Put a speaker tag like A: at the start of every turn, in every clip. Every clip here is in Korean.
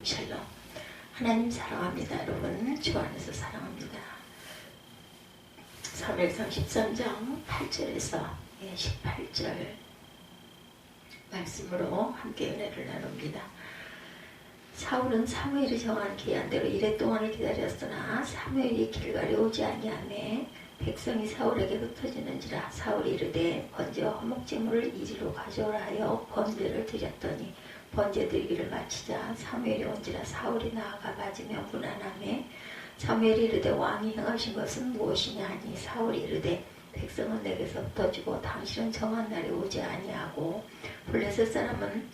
A: 샬롬. 하나님 사랑합니다. 여러분 주 안에서 사랑합니다. 사무엘상 13장 8절에서 18절 말씀으로 함께 은혜를 나눕니다. 사울은 사무엘이 정한 기한대로 이래 동안을 기다렸으나 사무엘이 길갈에 오지 아니하매 백성이 사울에게 흩어지는지라. 사울이 이르되 번제와 화목제물을 이리로 가져오라 하여 번제를 드렸더니 번제 드리기를 마치자 사무엘이 온지라. 사울이 나아가 맞으며 문안하매 사무엘이 이르되 왕이 행하신 것은 무엇이냐 하니 사울이 이르되 백성은 내게서 흩어지고 당신은 정한 날에 오지 아니하고 블레셋 사람은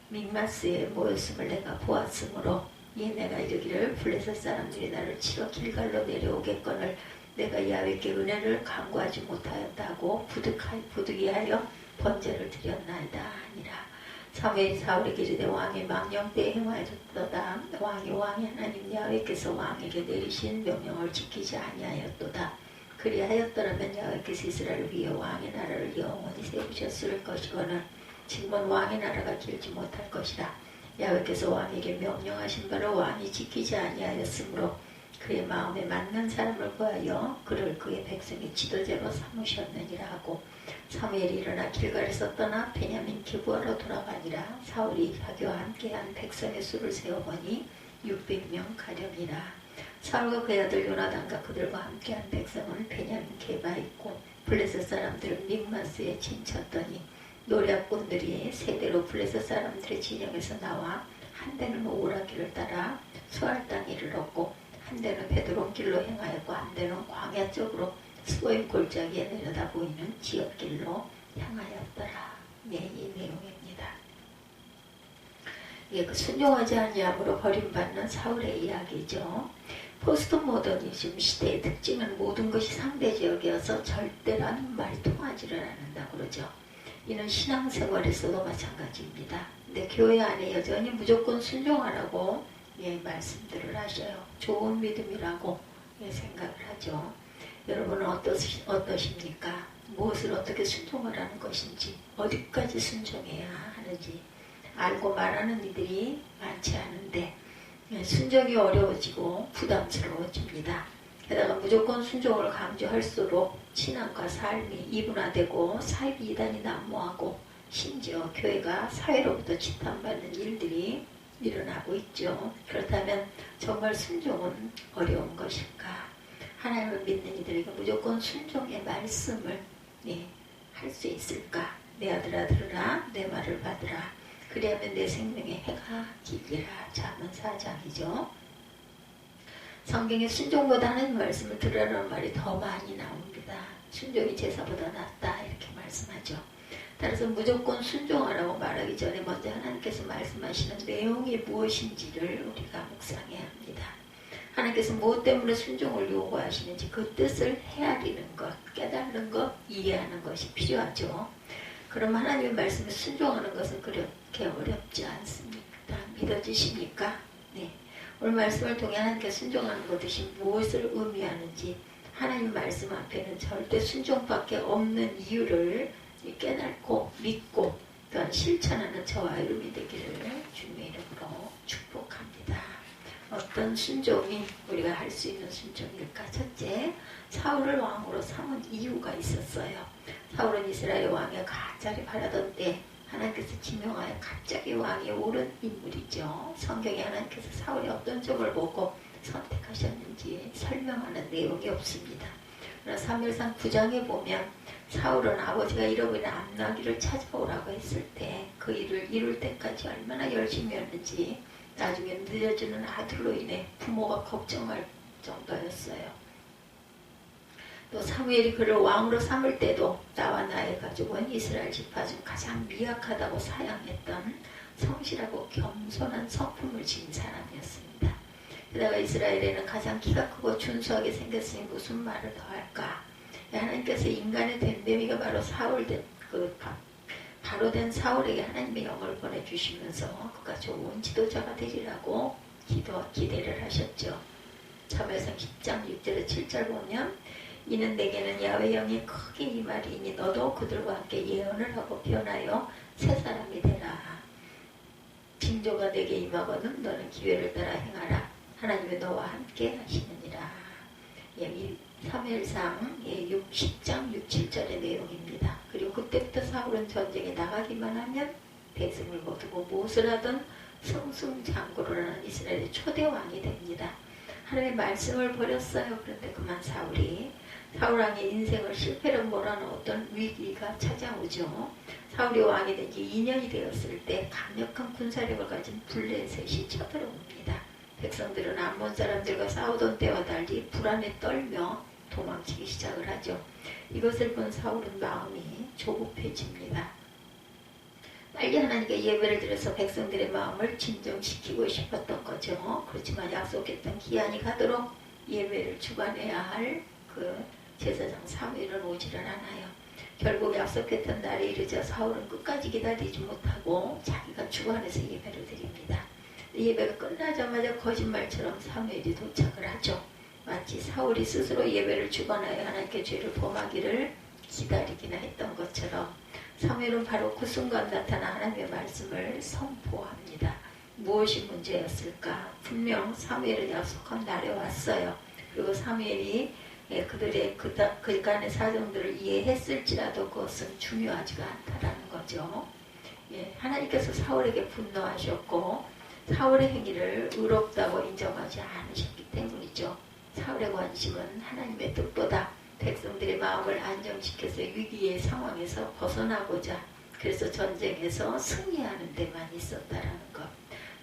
A: 믹마스에 모였음을 내가 보았으므로 이에 내가 이르기를 블레셋 사람들이 나를 치러 길갈로 내려오겠거늘 내가 야훼께 은혜를 간구하지 못하였다고 부득이하여 번제를 드렸나이다 하니라. 사무엘이 사울에게 이르되 왕이 망령 때에 행하였도다. 왕이 하나님 야훼께서 왕에게 내리신 명령을 지키지 아니하였도다. 그리하였더라면 야훼께서 이스라엘을 위해 왕의 나라를 영원히 세우셨을 것이거늘 지금은 왕의 나라가 길지 못할 것이라. 야훼께서 왕에게 명령하신 바를 왕이 지키지 아니하였으므로 그의 마음에 맞는 사람을 구하여 그를 그의 백성의 지도자로 삼으셨느니라 하고 사무엘이 일어나 길갈에서 떠나 베냐민 기브아로 돌아가니라. 사울이 자기와 함께한 백성의 수를 세어보니 600명 가량이라. 사울과 그의 아들 요나단과 그들과 함께한 백성은 베냐민 게바에 있고 블레셋 사람들은 믹마스에 진쳤더니 노략군들이 세대로 블레셋 사람들의 진영에서 나와 한 대는 오라길을 따라 수알 땅에 이르렀고 한 대는 베드론 길로 행하였고 한 대는 광야 쪽으로 스보임 골짜기에 내려다 보이는 지역길로 향하였더라. 이 내용입니다. 그 순종하지 아니함으로 버림받는 사울의 이야기죠. 포스트 모더니즘 시대의 특징은 모든 것이 상대적이어서 절대라는 말이 통하지를 않는다고 그러죠. 이는 신앙생활에서도 마찬가지입니다. 근데 교회 안에 여전히 무조건 순종하라고 말씀들을 하셔요. 좋은 믿음이라고 생각을 하죠. 여러분은 어떠십니까? 무엇을 어떻게 순종하라는 것인지, 어디까지 순종해야 하는지 알고 말하는 이들이 많지 않은데 순종이 어려워지고 부담스러워집니다. 게다가 무조건 순종을 강조할수록 신앙과 삶이 이분화되고 사이비 이단이 난무하고 심지어 교회가 사회로부터 지탄받는 일들이 일어나고 있죠. 그렇다면 정말 순종은 어려운 것일까? 하나님을 믿는 이들에게 무조건 순종의 말씀을 할 수 있을까? 내 아들아 들으라, 내 말을 받으라. 그리하면 내 생명에 해가 길리라. 잠언 4장이죠. 성경에 순종보다 하나님 말씀을 들으라는 말이 더 많이 나옵니다. 순종이 제사보다 낫다 이렇게 말씀하죠. 따라서 무조건 순종하라고 말하기 전에 먼저 하나님께서 말씀하시는 내용이 무엇인지를 우리가 묵상해야 합니다. 하나님께서 무엇 때문에 순종을 요구하시는지 그 뜻을 헤아리는 것, 깨닫는 것, 이해하는 것이 필요하죠. 그럼 하나님의 말씀에 순종하는 것은 그렇게 어렵지 않습니다. 믿어지십니까? 네. 오늘 말씀을 통해 하나님께 순종하는 것이 무엇을 의미하는지 하나님 말씀 앞에는 절대 순종밖에 없는 이유를 깨닫고 믿고 또한 실천하는 저와 여러분이 되기를 주님의 이름으로 축복합니다. 어떤 순종이 우리가 할 수 있는 순종일까? 첫째, 사울을 왕으로 삼은 이유가 있었어요. 사울은 이스라엘 왕의 간절히 바라던 때 하나님께서 지명하여 갑자기 왕에 오른 인물이죠. 성경에 하나님께서 사울의 어떤 점을 보고 선택하셨는지 설명하는 내용이 없습니다. 그러나 사무엘상 9장에 보면 사울은 아버지가 잃어버린 암나귀를 찾아오라고 했을 때 그 일을 이룰 때까지 얼마나 열심히 했는지 나중에 늦어지는 아들로 인해 부모가 걱정할 정도였어요. 또 사무엘이 그를 왕으로 삼을 때도 나와 나의 가족은 이스라엘 지파 중 가장 미약하다고 사양했던 성실하고 겸손한 성품을 지닌 사람이었습니다. 게다가 이스라엘에는 가장 키가 크고 준수하게 생겼으니 무슨 말을 더 할까? 하나님께서 인간의 됨됨이가 바로 바로 된 사울에게 하나님의 영을 보내주시면서 그가 좋은 지도자가 되리라고 기대를 하셨죠. 사무엘상 10장 6절에 7절 보면 이는 내게는 야훼 영이 크게 임하리니 너도 그들과 함께 예언을 하고 변하여 새 사람이 되라. 징조가 내게 임하거든 너는 기회를 따라 행하라. 하나님의 너와 함께 하시느니라. 이 사무엘상 10장 6, 7절의 내용입니다. 그리고 그때부터 사울은 전쟁에 나가기만 하면 대승을 거두고 무엇을 하든 승승장구를 하는 이스라엘의 초대 왕이 됩니다. 하나님의 말씀을 버렸어요. 그런데 그만 사울 왕의 인생을 실패로 몰아넣은 어떤 위기가 찾아오죠. 사울이 왕이 된 지 2년이 되었을 때 강력한 군사력을 가진 블레셋이 쳐들어옵니다. 백성들은 암몬 사람들과 싸우던 때와 달리 불안에 떨며 도망치기 시작을 하죠. 이것을 본 사울은 마음이 조급해집니다. 빨리 하나님께 예배를 드려서 백성들의 마음을 진정시키고 싶었던 거죠. 그렇지만 약속했던 기한이 가도록 예배를 주관해야 할 그 제사장 사무엘은 오지를 않아요. 결국 약속했던 날이 이르자 사울은 끝까지 기다리지 못하고 자기가 주관해서 예배를 드립니다. 예배가 끝나자마자 거짓말처럼 사무엘이 도착을 하죠. 마치 사울이 스스로 예배를 주관하여 하나님께 죄를 범하기를 기다리기나 했던 것처럼 사무엘은 바로 그 순간 나타난 하나님의 말씀을 선포합니다. 무엇이 문제였을까? 분명 사무엘은 약속한 날에 왔어요. 그리고 사무엘이 그들의 그간의 사정들을 이해했을지라도 그것은 중요하지가 않다라는 거죠. 하나님께서 사울에게 분노하셨고 사울의 행위를 의롭다고 인정하지 않으셨기 때문이죠. 사울의 관심은 하나님의 뜻보다 백성들의 마음을 안정시켜서 위기의 상황에서 벗어나고자 그래서 전쟁에서 승리하는 데만 있었다라는 것.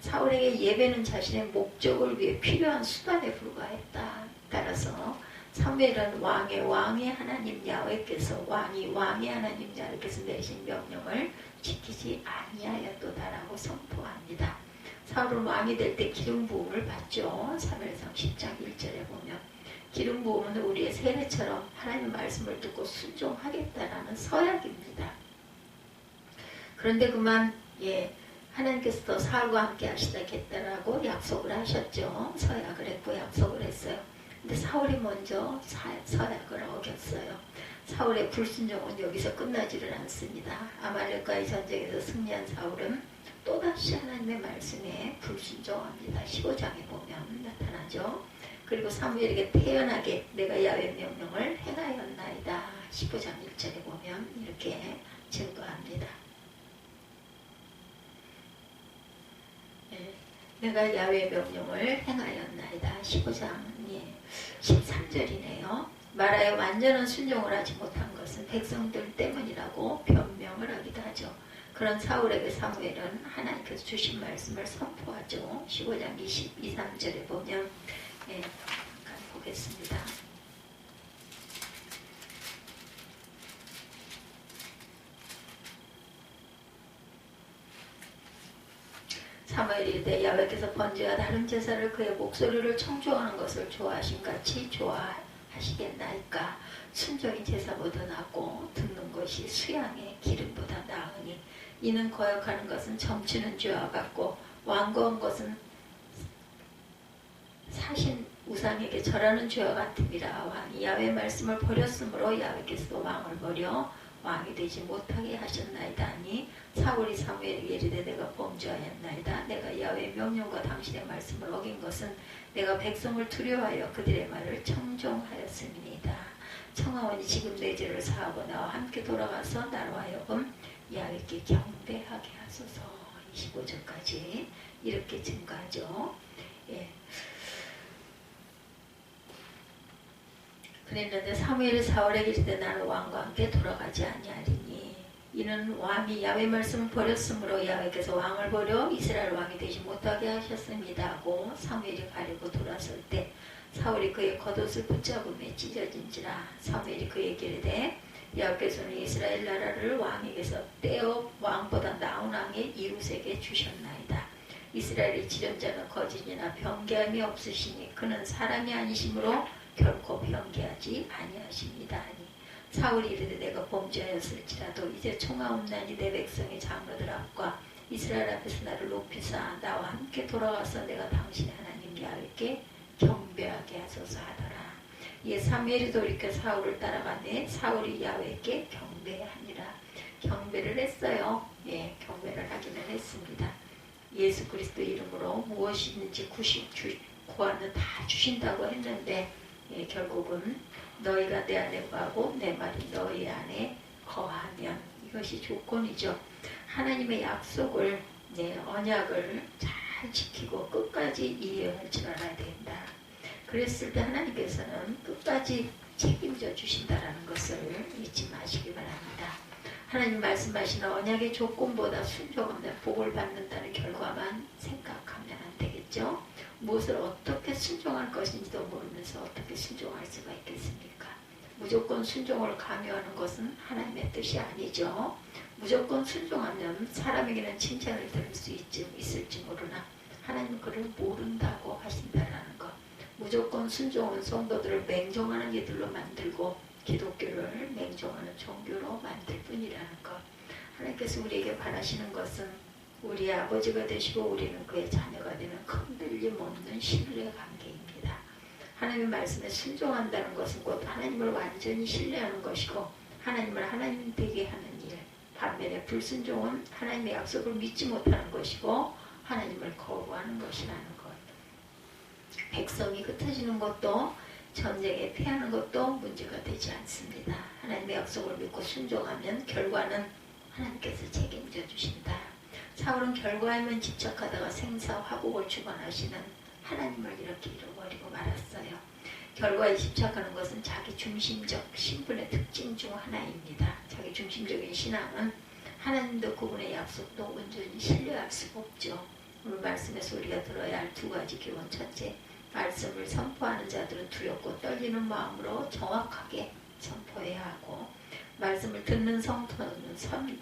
A: 사울에게 예배는 자신의 목적을 위해 필요한 수단에 불과했다. 따라서 사무엘은 왕의 하나님 야훼께서 왕의 하나님 야훼께서 내신 명령을 지키지 아니하였도다라고 선포합니다. 사울은 왕이 될 때 기름 부음을 받죠. 사무엘상 10장 1절에 보면 기름 부음은 우리의 세례처럼 하나님의 말씀을 듣고 순종하겠다라는 서약입니다. 그런데 그만 하나님께서도 사울과 함께 하시다겠다라고 약속을 하셨죠. 서약을 했고 약속을 했어요. 근데 사울이 먼저 서약을 어겼어요. 사울의 불순종은 여기서 끝나지를 않습니다. 아말렉과의 전쟁에서 승리한 사울은 또다시 하나님의 말씀에 불순종합니다. 15장에 보면 나타나죠. 그리고 사무엘에게 태연하게 내가 야훼 명령을 행하였나이다. 15장 1절에 보면 이렇게 증거합니다. 내가 야훼 명령을 행하였나이다. 15장 13절이네요. 말하여 완전한 순종을 하지 못한 것은 백성들 때문이라고 변명을 하기도 하죠. 그런 사울에게 사무엘은 하나님께서 주신 말씀을 선포하죠. 15장 22, 3절에 보면 잠깐 보겠습니다. 사무엘이 이르되 야훼께서 번제와 다른 제사를 그의 목소리를 청종하는 것을 좋아하신 같이 좋아하시겠나이까. 순종이 제사보다 낫고 듣는 것이 수양의 기름보다 나으니 이는 거역하는 것은 점치는 죄와 같고 완고한 것은 사신 우상에게 절하는 죄와 같음이라. 왕이 야훼 말씀을 버렸으므로 야훼께서도 왕을 버려 왕이 되지 못하게 하셨나이다 하니 사울이 사무엘에게 이르되 내가 범죄하였나이다. 내가 야훼의 명령과 당신의 말씀을 어긴 것은 내가 백성을 두려워하여 그들의 말을 청종하였음이니이다. 청하오니 지금 내 죄를 사하고 나와 함께 돌아가서 나로 하여금 야훼께 경배하게 하소서. 25절까지 이렇게 증가하죠. 그랬는데 사무엘이 사울에게 이르되 나는 왕과 함께 돌아가지 아니하리니 이는 왕이 야훼 말씀을 버렸으므로 야훼께서 왕을 버려 이스라엘 왕이 되지 못하게 하셨습니다 하고 사무엘이 가리고 돌아설 때 사울이 그의 겉옷을 붙잡음에 찢어진지라. 사무엘이 그에게 이르되 야훼께서는 이스라엘 나라를 왕에게서 떼어 왕보다 나은 왕의 이웃에게 주셨나이다. 이스라엘의 지존자는 거짓이나 변개함이 없으시니 그는 사람이 아니시므로 결코 변개하지 아니하십니다 하니 사울이 이르되 내가 범죄하였을지라도 이제 총하옵나니 내 백성의 장로들 앞과 이스라엘 앞에서 나를 높이사 나와 함께 돌아가서 내가 당신의 하나님 야훼께 경배하게 하소서 하더라. 이에 사무엘이 돌이켜 사울을 따라가매 사울이 야훼께 경배하니라. 경배를 했어요. 경배를 하기는 했습니다. 예수 그리스도 이름으로 무엇이든지 구하는 다 주신다고 했는데 결국은 너희가 내 안에 거하고 내 말이 너희 안에 거하면 이것이 조건이죠. 하나님의 약속을 언약을 잘 지키고 끝까지 이해할 줄 알아야 된다. 그랬을 때 하나님께서는 끝까지 책임져 주신다라는 것을 잊지 마시기 바랍니다. 하나님 말씀하시는 언약의 조건보다 순종하면 복을 받는다는 결과만 생각하면 안 되겠죠. 무엇을 어떻게 순종할 것인지도 모르면서 어떻게 순종할 수가 있겠습니까? 무조건 순종을 강요하는 것은 하나님의 뜻이 아니죠. 무조건 순종하면 사람에게는 칭찬을 들을 수 있을지 모르나 하나님은 그를 모른다고 하신다라는 것. 무조건 순종은 성도들을 맹종하는 이들로 만들고 기독교를 맹종하는 종교로 만들 뿐이라는 것. 하나님께서 우리에게 바라시는 것은 우리의 아버지가 되시고 우리는 그의 자녀가 되는 흔들림 없는 신뢰 관계입니다. 하나님의 말씀에 순종한다는 것은 곧 하나님을 완전히 신뢰하는 것이고 하나님을 하나님 되게 하는 일. 반면에 불순종은 하나님의 약속을 믿지 못하는 것이고 하나님을 거부하는 것이라는 것. 백성이 흩어지는 것도 전쟁에 패하는 것도 문제가 되지 않습니다. 하나님의 약속을 믿고 순종하면 결과는 하나님께서 책임져 주신다. 사울은 결과에만 집착하다가 생사 화복을 주관하시는 하나님을 이렇게 잃어버리고 말았어요. 결과에 집착하는 것은 자기 중심적 신분의 특징 중 하나입니다. 자기 중심적인 신앙은 하나님도 그분의 약속도 온전히 신뢰할 수가 없죠. 오늘 말씀에서 우리가 들어야 할 두 가지 기본. 첫째, 말씀을 선포하는 자들은 두렵고 떨리는 마음으로 정확하게 선포해야 하고, 말씀을 듣는 성도는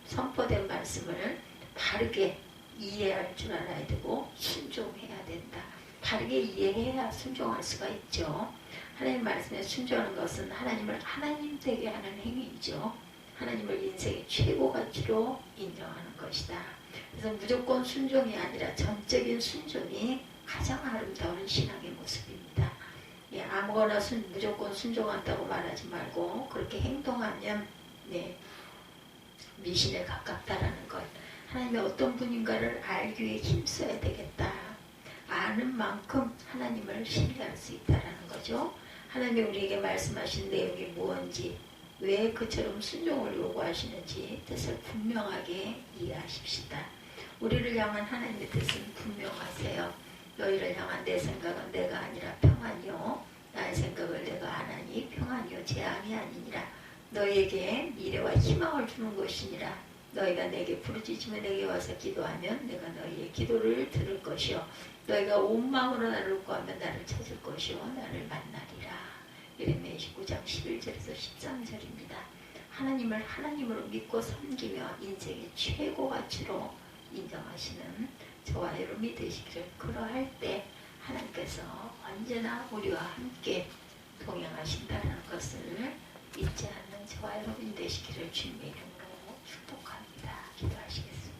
A: 선포된 말씀을 바르게 이해할 줄 알아야 되고 순종해야 된다. 바르게 이해해야 순종할 수가 있죠. 하나님 말씀에 순종하는 것은 하나님을 하나님 되게 하는 행위이죠. 하나님을 인생의 최고 가치로 인정하는 것이다. 그래서 무조건 순종이 아니라 전적인 순종이 가장 아름다운 신앙의 모습입니다. 아무거나 무조건 순종한다고 말하지 말고 그렇게 행동하면 미신에 가깝다라는 것. 하나님이 어떤 분인가를 알기 위해 힘써야 되겠다. 아는 만큼 하나님을 신뢰할 수 있다라는 거죠. 하나님이 우리에게 말씀하신 내용이 무엇인지, 왜 그처럼 순종을 요구하시는지 뜻을 분명하게 이해하십시다. 우리를 향한 하나님의 뜻은 분명하세요. 너희를 향한 내 생각은 내가 아니라 평안이요, 나의 생각을 내가 하나니 평안이요 재앙이 아니니라. 너희에게 미래와 희망을 주는 것이니라. 너희가 내게 부르짖으며 내게 와서 기도하면 내가 너희의 기도를 들을 것이요, 너희가 온 마음으로 나를 구하면 나를 찾을 것이요 나를 만나리라. 예레미야 29장 11절에서 13절입니다. 하나님을 하나님으로 믿고 섬기며 인생의 최고 가치로 인정하시는 저와 여러분이 되시기를. 그러할 때 하나님께서 언제나 우리와 함께 동행하신다는 것을 잊지 않는 저와 여러분이 되시기를 주님의 이름으로 축복합니다. 기도하시겠습니다.